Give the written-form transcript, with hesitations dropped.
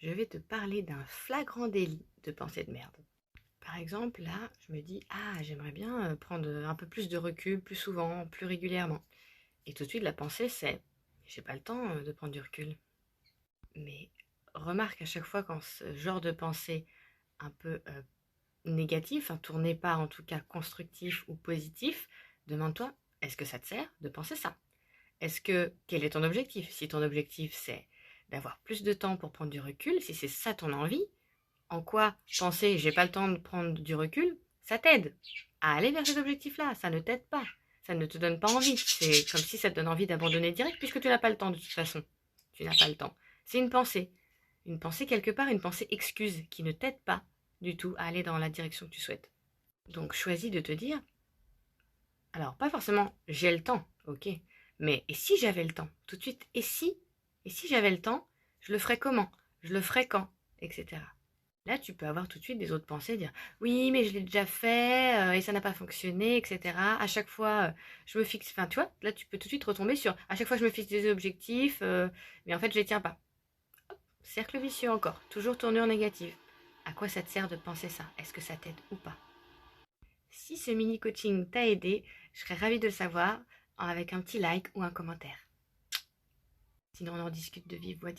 je vais te parler d'un flagrant délit de pensée de merde. Par exemple, là, je me dis, j'aimerais bien prendre un peu plus de recul, plus souvent, plus régulièrement. Et tout de suite, la pensée, c'est, j'ai pas le temps de prendre du recul. Mais remarque à chaque fois quand ce genre de pensée un peu négatif, tourné pas en tout cas constructif ou positif, demande-toi, est-ce que ça te sert de penser ça? Quel est ton objectif? Si ton objectif c'est d'avoir plus de temps pour prendre du recul, si c'est ça ton envie, en quoi penser j'ai pas le temps de prendre du recul, ça t'aide à aller vers cet objectif-là, ça ne t'aide pas, ça ne te donne pas envie, c'est comme si ça te donne envie d'abandonner direct puisque tu n'as pas le temps de toute façon, tu n'as pas le temps. C'est une pensée quelque part, une pensée excuse qui ne t'aide pas du tout à aller dans la direction que tu souhaites. Donc choisis de te dire, alors pas forcément j'ai le temps, ok, mais et si j'avais le temps, tout de suite, et si j'avais le temps, je le ferais comment, je le ferais quand, etc. Là, tu peux avoir tout de suite des autres pensées, dire oui, mais je l'ai déjà fait et ça n'a pas fonctionné, etc. À chaque fois, je me fixe, enfin, tu vois, là, tu peux tout de suite retomber sur à chaque fois, je me fixe des objectifs, mais en fait, je les tiens pas. Hop, cercle vicieux encore, toujours tournure négative. À quoi ça te sert de penser ça? Est-ce que ça t'aide ou pas? Si ce mini coaching t'a aidé, je serais ravie de le savoir avec un petit like ou un commentaire. Sinon, on en discute de vive voix.